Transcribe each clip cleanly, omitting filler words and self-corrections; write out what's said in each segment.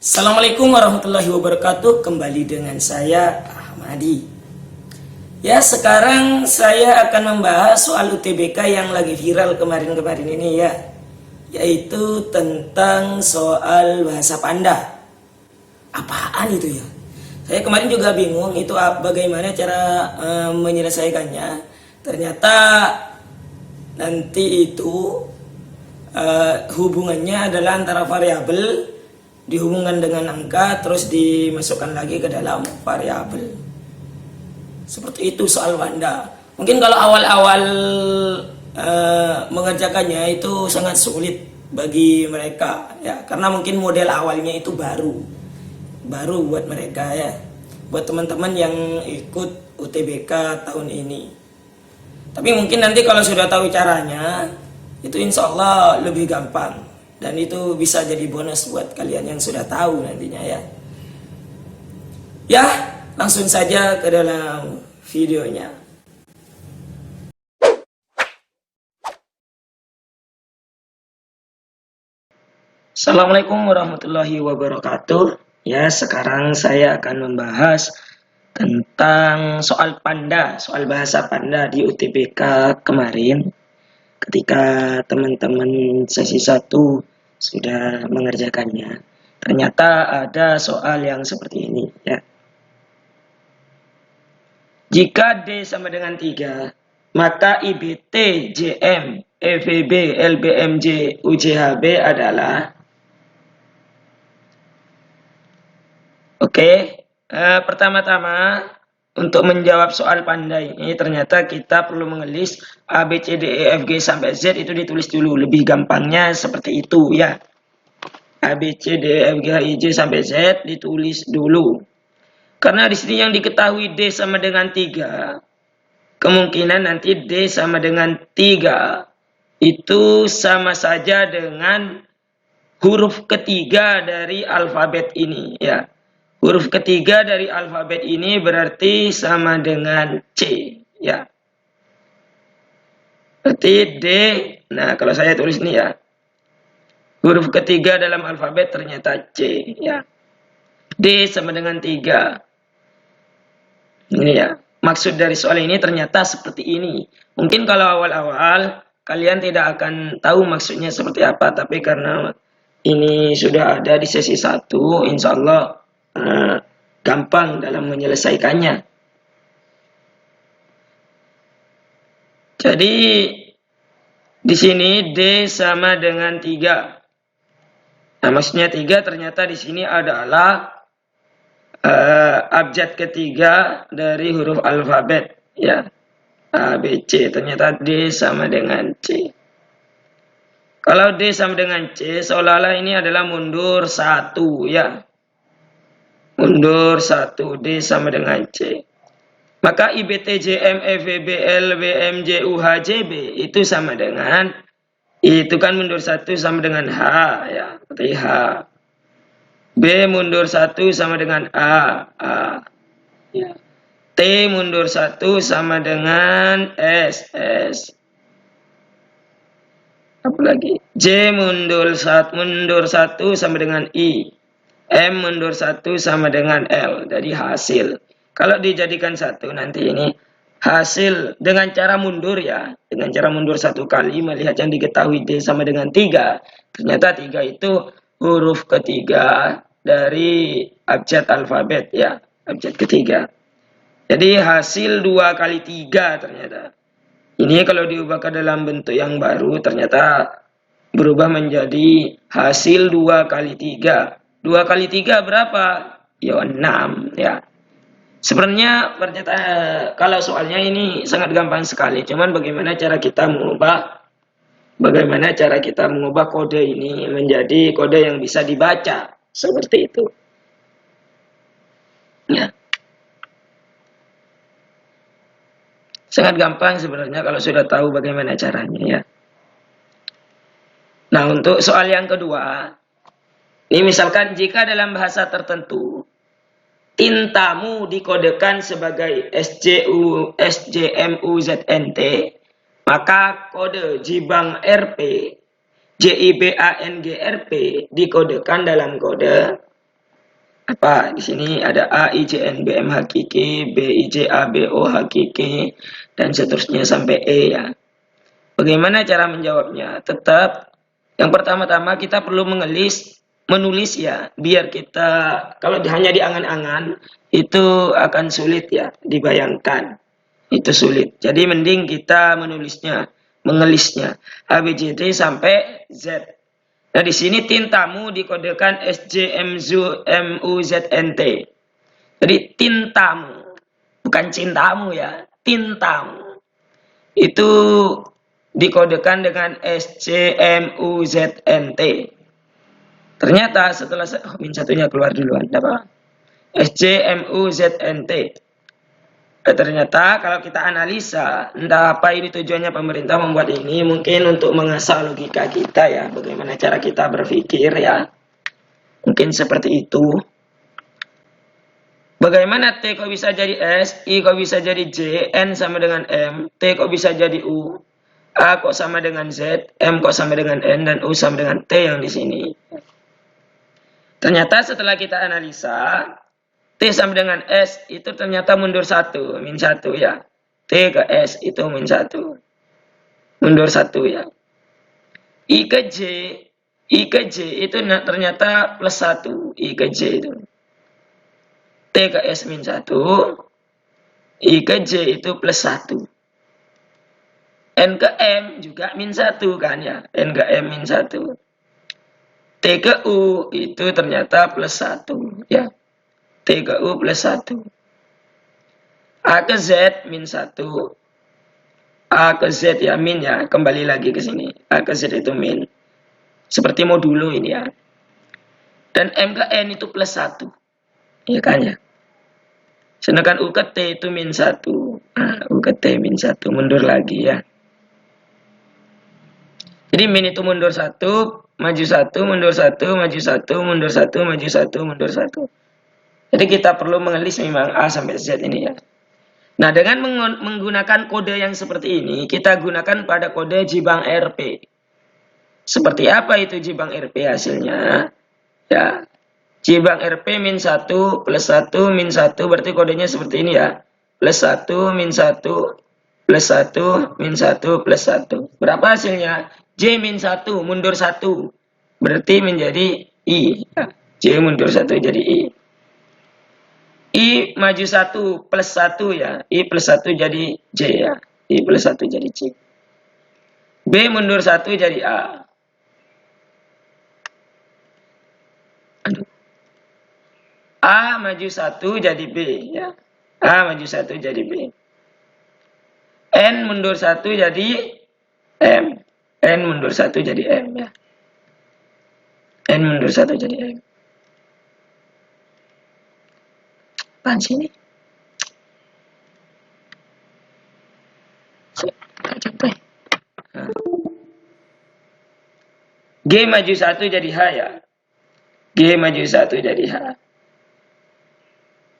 Assalamualaikum warahmatullahi wabarakatuh. Kembali dengan saya Ahmadi. Ya, sekarang saya akan membahas soal UTBK yang lagi viral kemarin-kemarin ini ya, yaitu tentang soal bahasa Panda. Apaan itu ya? Saya kemarin juga bingung itu bagaimana cara menyelesaikannya. Ternyata nanti itu hubungannya adalah antara variabel dihubungkan dengan angka terus dimasukkan lagi ke dalam variabel. Seperti itu soal Panda. Mungkin kalau awal-awal mengerjakannya itu sangat sulit bagi mereka ya, karena mungkin model awalnya itu baru buat mereka ya, buat teman-teman yang ikut UTBK tahun ini. Tapi mungkin nanti kalau sudah tahu caranya itu insya Allah lebih gampang, dan itu bisa jadi bonus buat kalian yang sudah tahu nantinya ya. Ya, langsung saja ke dalam videonya. Assalamualaikum warahmatullahi wabarakatuh. Ya, sekarang saya akan membahas tentang soal Panda, soal bahasa Panda di UTBK kemarin. Ketika teman-teman sesi 1 sudah mengerjakannya, ternyata ada soal yang seperti ini ya. Jika D sama dengan 3, maka IBT, JM, EVB, LBMJ, UJHB adalah. Oke, pertama-tama untuk menjawab soal Panda ini ternyata kita perlu mengelis A, B, C, D, E, F, G sampai Z itu ditulis dulu. Lebih gampangnya seperti itu ya. A, B, C, D, E, F, G, H, I, J sampai Z ditulis dulu. Karena di sini yang diketahui D sama dengan 3, kemungkinan nanti D sama dengan 3 itu sama saja dengan huruf ketiga dari alfabet ini ya. Huruf ketiga dari alfabet ini berarti sama dengan C ya. Berarti D. Nah, kalau saya tulis ini ya, huruf ketiga dalam alfabet ternyata C ya. D sama dengan 3. Ini ya. Maksud dari soal ini ternyata seperti ini. Mungkin kalau awal-awal kalian tidak akan tahu maksudnya seperti apa, tapi karena ini sudah ada di sesi 1, insya Allah gampang dalam menyelesaikannya. Jadi di sini D sama dengan 3. Nah, maksudnya 3 ternyata di sini adalah abjad ketiga dari huruf alfabet ya. A, B, C. Ternyata D sama dengan C. Kalau D sama dengan C, seolah-olah ini adalah mundur 1 ya. Mundur 1, D sama dengan C. Maka IBTJM, EVB, LBMJ, UHJB itu sama dengan, itu kan mundur 1 sama dengan H ya, berarti H. B mundur 1 sama dengan A ya. T mundur 1 sama dengan S. Apa lagi? J mundur 1 sama dengan I. M mundur 1 sama dengan L. Jadi hasil. Kalau dijadikan 1 nanti ini hasil dengan cara mundur ya. Dengan cara mundur 1 kali melihat yang diketahui D sama dengan 3. Ternyata 3 itu huruf ketiga dari abjad alfabet ya. Abjad ketiga. Jadi hasil 2 kali 3 ternyata. Ini kalau diubah ke dalam bentuk yang baru ternyata berubah menjadi hasil 2 kali 3. 2 kali 3 berapa? Ya 6 ya. Sebenarnya kalau soalnya ini sangat gampang sekali. Cuman bagaimana cara kita mengubah kode ini menjadi kode yang bisa dibaca. Seperti itu. Ya. Sangat gampang sebenarnya kalau sudah tahu bagaimana caranya ya. Nah, untuk soal yang kedua, ini misalkan jika dalam bahasa tertentu tintamu dikodekan sebagai SJMUZNT, maka kode Jibang RP, JIBANGRP dikodekan dalam kode Apa? Di sini ada A, I, J, N, B, M hakiki, B, I, J, A, B, O hakiki, dan seterusnya sampai E ya. Bagaimana cara menjawabnya? Tetap yang pertama-tama kita perlu menulis ya, biar kita kalau hanya di angan-angan itu akan sulit ya dibayangkan. Itu sulit. Jadi mending kita menulisnya, mengelisnya. A, B, C, D sampai Z. Nah, di sini tintamu dikodekan SJMZNT. Jadi tintamu, bukan cintamu ya, tintamu. Itu dikodekan dengan SJMUZNT. Ternyata setelah min satunya keluar duluan, apa? SJMUZNT. Ternyata kalau kita analisa, entah apa ini tujuannya pemerintah membuat ini, mungkin untuk mengasah logika kita ya, bagaimana cara kita berpikir ya. Mungkin seperti itu. Bagaimana T kok bisa jadi S, I kok bisa jadi J, N sama dengan M, T kok bisa jadi U, A kok sama dengan Z, M kok sama dengan N, dan U sama dengan T yang di sini. Ternyata setelah kita analisa, T sama dengan S itu ternyata mundur 1, min 1 ya. T ke S itu min 1. Mundur 1 ya. I ke J itu ternyata plus 1. I ke J itu. T ke S min 1. I ke J itu plus 1. N ke M juga min 1 kan ya. N ke M min 1. T ke U itu ternyata plus 1 ya. T ke U plus 1. A ke Z min 1. A ke Z ya min ya. Kembali lagi ke sini. A ke Z itu min. Seperti modulo ini ya. Dan M ke N itu plus 1. Ya kan ya. Sedangkan U ke T itu min 1. Nah, U ke T min 1. Mundur lagi ya. Jadi min itu mundur 1. Maju 1. Mundur 1. Maju 1. Mundur 1. Maju 1. Mundur 1. Jadi kita perlu mengelis memang A sampai Z ini ya. Nah, dengan menggunakan kode yang seperti ini, kita gunakan pada kode Jibang RP. Seperti apa itu Jibang RP hasilnya? Ya, Jibang RP min 1 plus 1 min 1, berarti kodenya seperti ini ya. Plus 1 min 1 plus 1 min 1 plus 1. Berapa hasilnya? J min 1 mundur 1. Berarti menjadi I. Ya, J mundur 1 jadi I. I maju 1 plus 1 ya. I plus 1 jadi J ya. I plus 1 jadi J. B mundur 1 jadi A. Aduh. A maju 1 jadi B ya. A maju 1 jadi B. N mundur 1 jadi M. N mundur 1 jadi M ya. N mundur 1 jadi M. Apaan sini? G maju 1 jadi H ya. G maju 1 jadi H.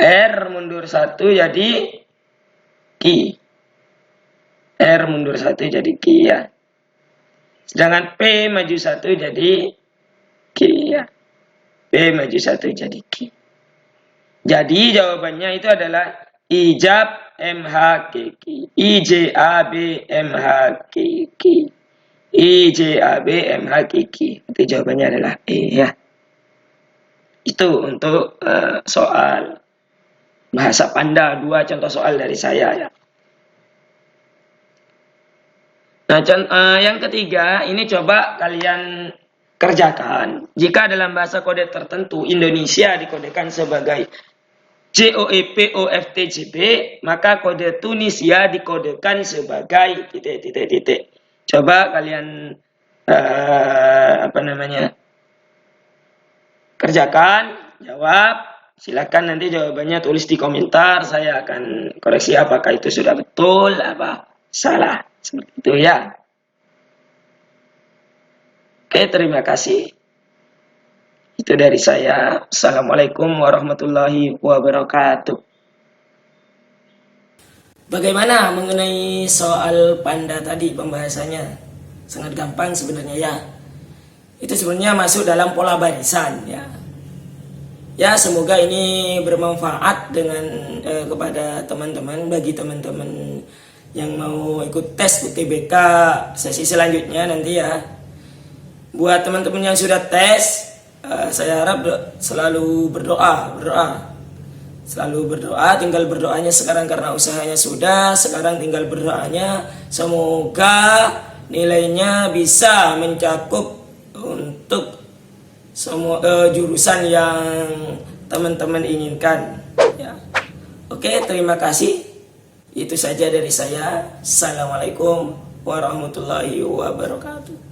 R mundur 1 jadi Q. R mundur 1 jadi Q ya. Sedangkan P maju 1 jadi Q ya. P maju 1 jadi Q. Jadi jawabannya itu adalah ijab MHQQ. IJAB MHQQ. IJAB MHQQ. Itu jawabannya adalah E ya. Itu untuk soal bahasa Panda, 2 contoh soal dari saya ya. Nah, yang ketiga, ini coba kalian kerjakan. Jika dalam bahasa kode tertentu Indonesia dikodekan sebagai JOEPOFTJB, maka kode Tunisia dikodekan sebagai titik. Coba kalian kerjakan, jawab. Silakan nanti jawabannya tulis di komentar. Saya akan koreksi apakah itu sudah betul, apa salah. Seperti itu ya. Oke, terima kasih. Itu dari saya. Assalamualaikum warahmatullahi wabarakatuh. Bagaimana mengenai soal Panda tadi pembahasannya? Sangat gampang sebenarnya ya. Itu sebenarnya masuk dalam pola barisan ya. Ya, semoga ini bermanfaat dengan kepada teman-teman, bagi teman-teman yang mau ikut tes UTBK sesi selanjutnya nanti ya. Buat teman-teman yang sudah tes, saya harap selalu berdoa. Selalu berdoa, tinggal berdoanya sekarang karena usahanya sudah, sekarang tinggal berdoanya semoga nilainya bisa mencakup untuk semua jurusan yang teman-teman inginkan ya. Oke, terima kasih. Itu saja dari saya. Assalamualaikum warahmatullahi wabarakatuh.